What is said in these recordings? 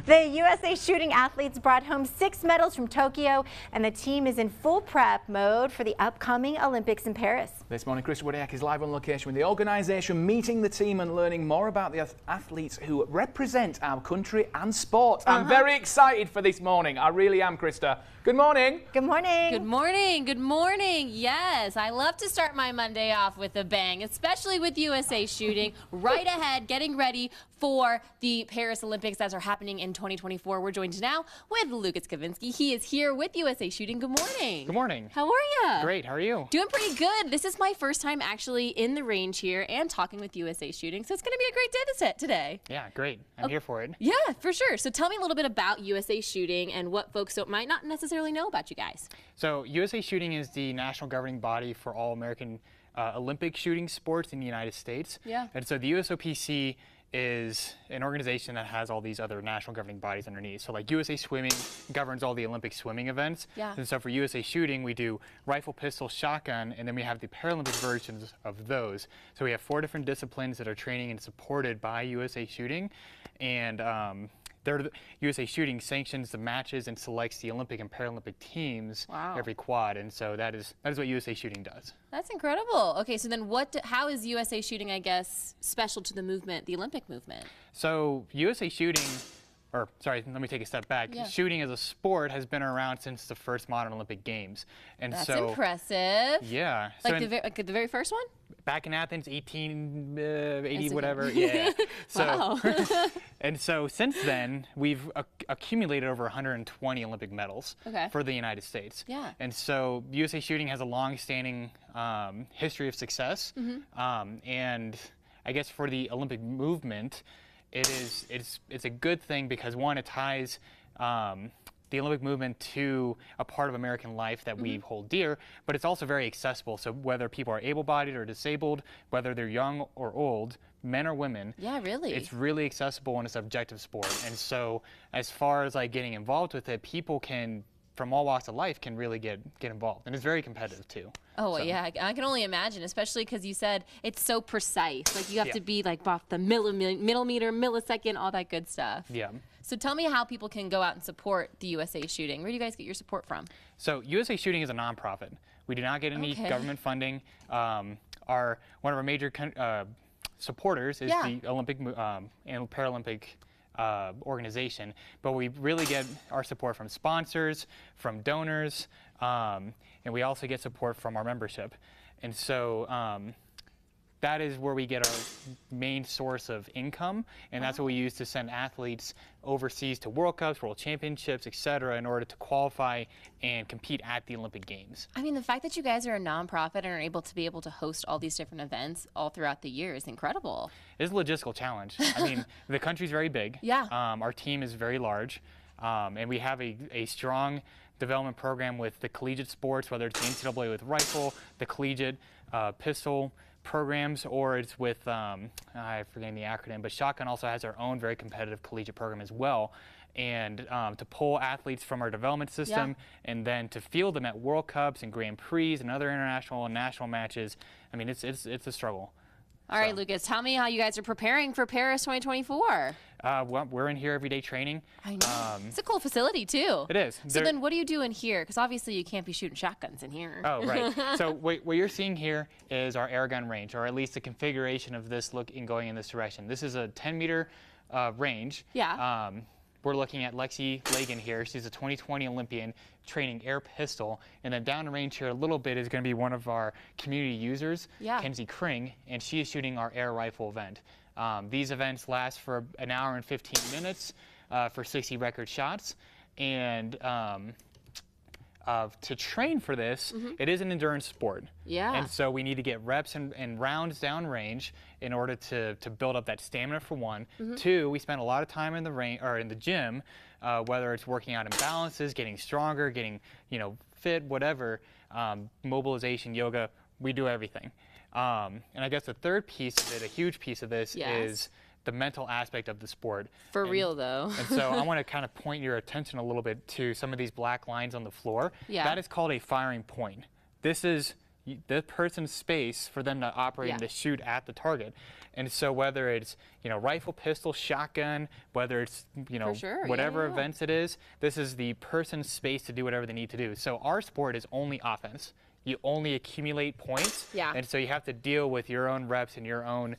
The USA shooting athletes brought home 6 medals from Tokyo, and the team is in full prep mode for the upcoming Olympics in Paris. This morning, Chris Woodiak is live on location with the organisation, meeting the team and learning more about the athletes who represent our country and sport. I'm very excited for this morning. I really am, Krista. Good morning. Good morning. Good morning. Good morning. Yes, I love to start my Monday off with a bang, especially with USA shooting right ahead, getting ready for the Paris Olympics that are happening in 2024. We're joined now with Lucas Kozenieksy. He is here with USA shooting. Good morning. Good morning. How are you? Great. How are you? Doing pretty good. This is my first time actually in the range here and talking with USA shooting, so it's going to be a great day today. Yeah, great. I'm here for it. Yeah, for sure. So tell me a little bit about USA shooting and what folks might not necessarily know about you guys. So USA shooting is the national governing body for all American Olympic shooting sports in the United States. Yeah. And so the USOPC is an organization that has all these other national governing bodies underneath. So like USA Swimming governs all the Olympic swimming events. Yeah. And so for USA Shooting, we do rifle, pistol, shotgun, and then we have the Paralympic versions of those. So we have 4 different disciplines that are training and supported by USA Shooting. And USA Shooting sanctions the matches and selects the Olympic and Paralympic teams every quad, and so that is what USA Shooting does. That's incredible. Okay, so then how is USA Shooting, I guess, special to the movement, the Olympic movement? So USA Shooting, or sorry, let me take a step back. Yeah. Shooting as a sport has been around since the first modern Olympic Games, and That's so impressive. yeah, Like the very first one? Back in Athens, 1880, okay. whatever. Yeah. Wow. So, and so since then, we've accumulated over 120 Olympic medals for the United States. Yeah. And so USA Shooting has a long-standing history of success, and I guess for the Olympic movement, it's a good thing because one, it ties the Olympic movement to a part of American life that we hold dear, but it's also very accessible. So whether people are able-bodied or disabled, whether they're young or old, men or women, yeah, really, it's really accessible and it's an objective sport. And so as far as like getting involved with it, people can, from all walks of life, can really get involved, and it's very competitive too. Oh, well, yeah, I can only imagine, especially because you said it's so precise. Like you have to be like off the millimeter, millisecond, all that good stuff. Yeah. So tell me how people can go out and support the USA Shooting. Where do you guys get your support from? So USA Shooting is a nonprofit. We do not get any government funding. One of our major supporters is the Olympic and Paralympic organization, but we really get our support from sponsors, from donors, and we also get support from our membership. And so that is where we get our main source of income, and that's what we use to send athletes overseas to World Cups, World Championships, etc., in order to qualify and compete at the Olympic Games. I mean, the fact that you guys are a nonprofit and are able to host all these different events all throughout the year is incredible. It's a logistical challenge. I mean, the country's very big. Yeah. Our team is very large, and we have a strong development program with the collegiate sports, whether it's the NCAA with rifle, the collegiate pistol programs, or it's with, I forget the acronym, but shotgun also has our own very competitive collegiate program as well. And to pull athletes from our development system and then to field them at World Cups and Grand Prix and other international and national matches, I mean, it's a struggle. All right, Lucas, tell me how you guys are preparing for Paris 2024. Well, we're in here every day training. I know. It's a cool facility, too. It is. So then what do you do in here? Because obviously you can't be shooting shotguns in here. Oh, right. So what you're seeing here is our air gun range, or at least the configuration of this going in this direction. This is a 10-meter range. Yeah. We're looking at Lexi Lagan here. She's a 2020 Olympian training air pistol. And then down the range here a little bit is going to be one of our community users, Kenzie Kring, and she is shooting our air rifle event. These events last for an hour and 15 minutes for 60 record shots. And to train for this, it is an endurance sport. Yeah. And so we need to get reps and rounds down range in order to build up that stamina, for one. 2, we spend a lot of time in the gym, whether it's working out imbalances, getting stronger, getting fit, whatever, mobilization, yoga, we do everything. And I guess the third piece of it, a huge piece of this, is the mental aspect of the sport. For real, though. And so I want to kind of point your attention a little bit to some of these black lines on the floor. Yeah. That is called a firing point. This is the person's space for them to operate and to shoot at the target. And so whether it's, rifle, pistol, shotgun, whether it's, whatever events it is, this is the person's space to do whatever they need to do. So our sport is only offense. You only accumulate points. Yeah. And so you have to deal with your own reps and your own,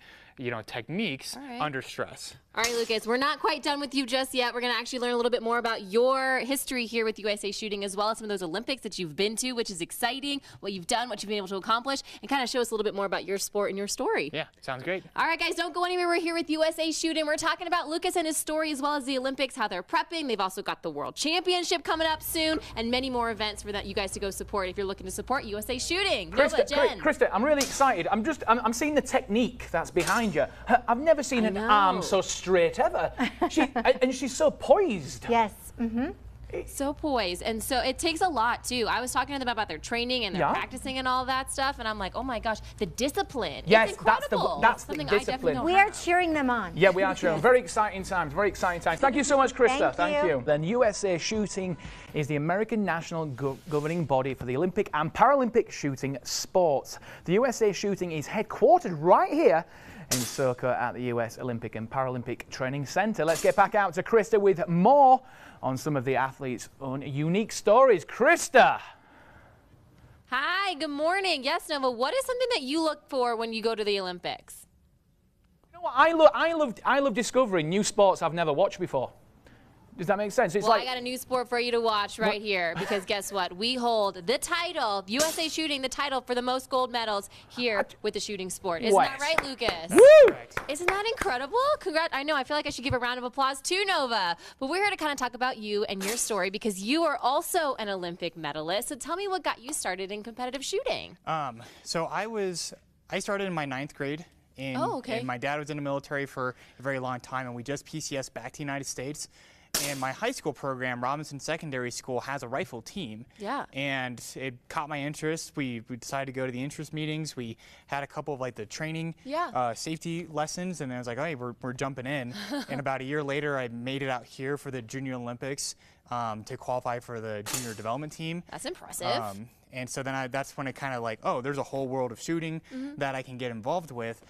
techniques under stress. All right, Lucas, we're not quite done with you just yet. We're going to actually learn a little bit more about your history here with USA Shooting, as well as some of those Olympics that you've been to, which is exciting, what you've done, what you've been able to accomplish, and kind of show us a little bit more about your sport and your story. Yeah, sounds great. All right, guys, don't go anywhere. We're here with USA Shooting. We're talking about Lucas and his story, as well as the Olympics, how they're prepping. They've also got the World Championship coming up soon, and many more events for that you guys to go support if you're looking to support USA Shooting. Krista, I'm really excited. I'm seeing the technique that's behind you. I've never seen an arm so straight ever. And she's so poised. Yes. So poised, and so it takes a lot too. I was talking to them about their training and their practicing and all that stuff, and I'm like, oh my gosh, the discipline. Yes, it's incredible. that's something the discipline. We are cheering them on. Yeah, we are cheering. Very exciting times. Very exciting times. Thank you so much, Krista. Thank you. Then USA Shooting is the American national governing body for the Olympic and Paralympic shooting sports. The USA Shooting is headquartered right here in Soka at the US Olympic and Paralympic Training Center. Let's get back out to Krista with more on some of the athletes' own unique stories. Krista! Hi, good morning. Yes, Nova, what is something that you look for when you go to the Olympics? You know what? I love discovering new sports I've never watched before. Does that make sense? Well, I got a new sport for you to watch right here, because guess what? We hold the title, USA Shooting, the title for the most gold medals here with the shooting sport. Isn't that right, Lucas? Woo! Isn't that incredible? Congrats. I know, I feel like I should give a round of applause to Nova. But we're here to kind of talk about you and your story, because you are also an Olympic medalist. So tell me what got you started in competitive shooting. So I started in my 9th grade. And my dad was in the military for a very long time, and we just PCS back to the United States. And my high school program, Robinson Secondary School, has a rifle team. Yeah. And it caught my interest. We decided to go to the interest meetings. We had a couple of the training, safety lessons, and then I was like, hey, we're jumping in. And about a year later, I made it out here for the Junior Olympics to qualify for the junior development team. That's impressive. And so then that's when it kind of oh, there's a whole world of shooting that I can get involved with.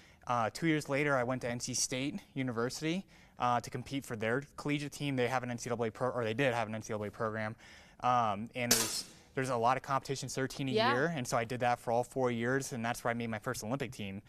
2 years later, I went to NC State University to compete for their collegiate team. They have an NCAA or they did have an NCAA program, and there's a lot of competitions, 13 a year, and so I did that for all 4 years, and that's where I made my first Olympic team.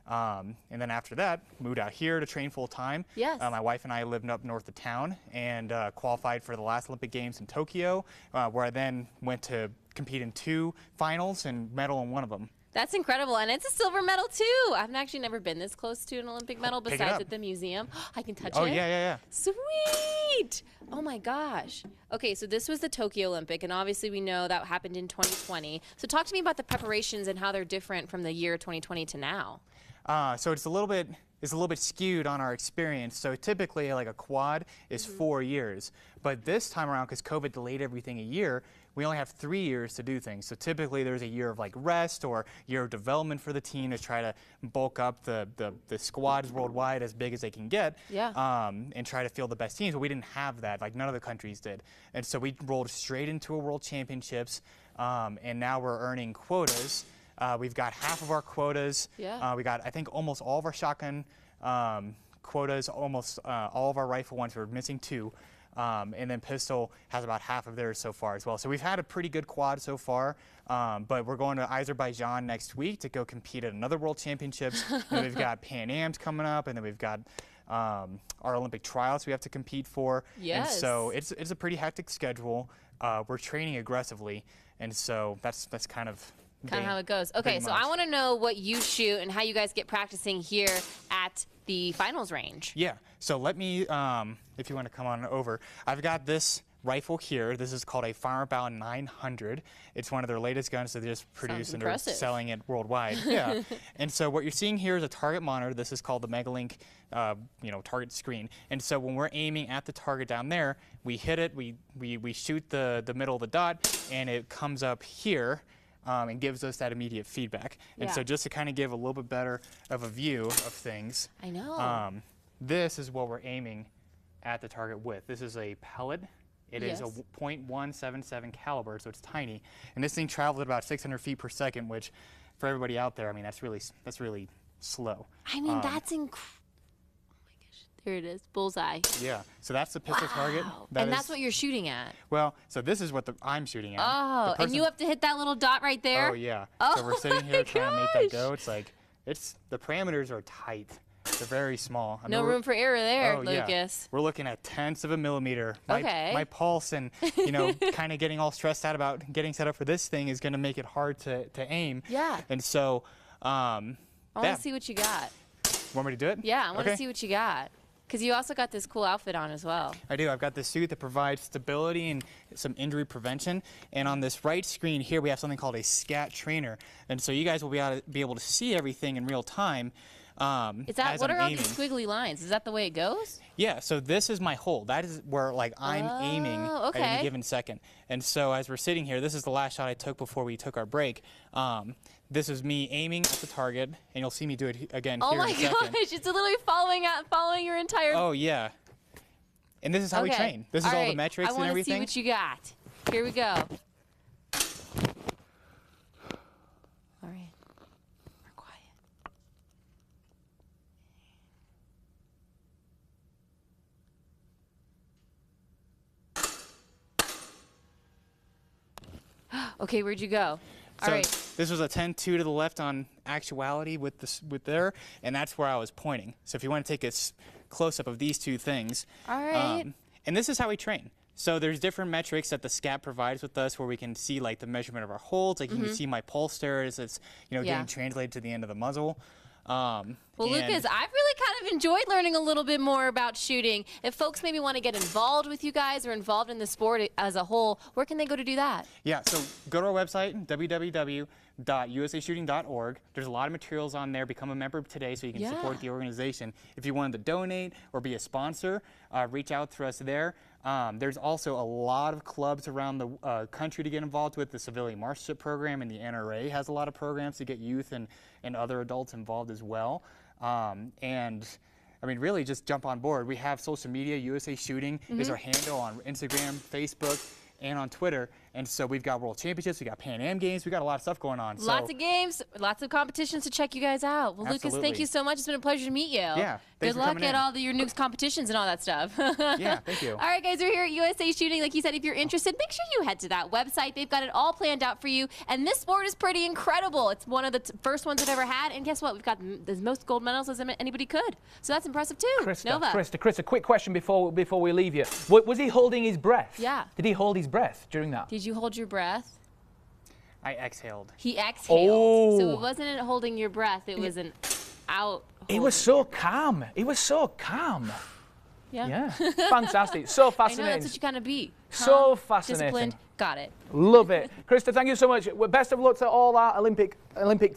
And then after that, moved out here to train full time. Yes. My wife and I lived up north of town and qualified for the last Olympic Games in Tokyo, where I then went to compete in 2 finals and medal in one of them. That's incredible, and it's a silver medal too. I've actually never been this close to an Olympic medal besides at the museum. I can touch it. Oh yeah. Sweet! Oh my gosh. Okay, so this was the Tokyo Olympic, and obviously we know that happened in 2020. So talk to me about the preparations and how they're different from the year 2020 to now. So it's a little bit skewed on our experience. So typically, a quad is 4 years, but this time around, because COVID delayed everything a year, we only have 3 years to do things. So typically, there's a year of rest or year of development for the team to try to bulk up the squads worldwide as big as they can get, and try to field the best teams. But we didn't have that. None of the countries did, and so we rolled straight into a World Championships, and now we're earning quotas. We've got half of our quotas. We got, I think, almost all of our shotgun quotas, almost all of our rifle ones. We're missing 2. And then pistol has about half of theirs so far as well. So we've had a pretty good quad so far, but we're going to Azerbaijan next week to go compete at another World Championships. And we've got Pan Am's coming up, and then we've got our Olympic trials we have to compete for. Yes. And so it's a pretty hectic schedule. We're training aggressively, and so that's kind of how it goes. Okay, so I want to know what you shoot and how you guys get practicing here at the finals range. Yeah, so let me, if you want to come on over, I've got this rifle here. This is called a Firearm 900. It's one of their latest guns that they just produced and they're selling it worldwide. Yeah, and so what you're seeing here is a target monitor. This is called the Megalink, target screen. And so when we're aiming at the target down there, we hit it, we shoot the middle of the dot, and it comes up here. And gives us that immediate feedback. And so just to kind of give a little bit better of a view of things, I know. This is what we're aiming at the target with. This is a pellet It is a .177 caliber, so it's tiny. And this thing traveled at about 600 feet per second, which, for everybody out there, I mean, that's really slow. I mean, that's incredible. Oh my gosh, there it is, bullseye. Yeah, so that's the pistol target. And that's what you're shooting at. Well, so this is what I'm shooting at. Oh, and you have to hit that little dot right there? Oh, yeah. Oh, so we're sitting here trying to make that go. It's like, the parameters are tight. They're very small. No room for error there, Lucas. Yeah. We're looking at tenths of a millimeter. Okay. My pulse and, kind of getting all stressed out about getting set up for this thing is going to make it hard to aim. Yeah. And so, I want to see what you got. Want me to do it? Yeah, I want to see what you got. Because you also got this cool outfit on as well. I do. I've got this suit that provides stability and some injury prevention. And on this right screen here, we have something called a SCAT trainer. And so you guys will be able to see everything in real time. What are all these squiggly lines? Is that the way it goes? Yeah, so this is my hold. That is where I'm aiming at any given second. And so as we're sitting here, this is the last shot I took before we took our break. This is me aiming at the target, and you'll see me do it again here in a second. Oh my gosh, it's literally following your entire... Oh, yeah. And this is how we train. This is all the metrics and everything. I want to see what you got. Here we go. All right. We're quiet. Okay, where'd you go? So this was a 10-2 to the left on actuality with there, and that's where I was pointing. So if you want to take a close-up of these two things. All right. And this is how we train. So there's different metrics that the SCAT provides with us where we can see like the measurement of our holds. Like you can see my pulse there as it's getting translated to the end of the muzzle. Well, Lucas, I've really kind of enjoyed learning a little bit more about shooting. If folks maybe want to get involved with you guys or involved in the sport as a whole, where can they go to do that? Yeah, so go to our website, www.usashooting.org. There's a lot of materials on there. Become a member today so you can support the organization. If you wanted to donate or be a sponsor, reach out to us there. There's also a lot of clubs around the country to get involved with. The Civilian Marshallship Program and the NRA has a lot of programs to get youth and other adults involved as well. And I mean, really just jump on board. We have social media. USA Shooting is our handle on Instagram, Facebook, and on Twitter. And so we've got World Championships, we got Pan Am Games, we got a lot of stuff going on. Lots of games, lots of competitions to check you guys out. Well, Lucas, thank you so much. It's been a pleasure to meet you. Yeah, good luck at all your nukes competitions and all that stuff. Yeah, thank you. All right, guys, we're here at USA Shooting. Like you said, if you're interested, make sure you head to that website. They've got it all planned out for you. And this sport is pretty incredible. It's one of the first ones I've ever had. And guess what? We've got the most gold medals as anybody could. So that's impressive, too. Krista, quick question before we leave you. Was he holding his breath? Yeah. Did he hold his breath during that? Did you hold your breath? I exhaled. He exhaled. Oh. So it wasn't holding your breath. It was an out. He was so calm. He was so calm. Yeah. Fantastic. So fascinating. I know, that's what you kind of be. So fascinating. Disciplined. Got it. Love it. Krista, thank you so much. Best of luck to all our Olympic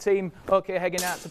team. Okay, heading out to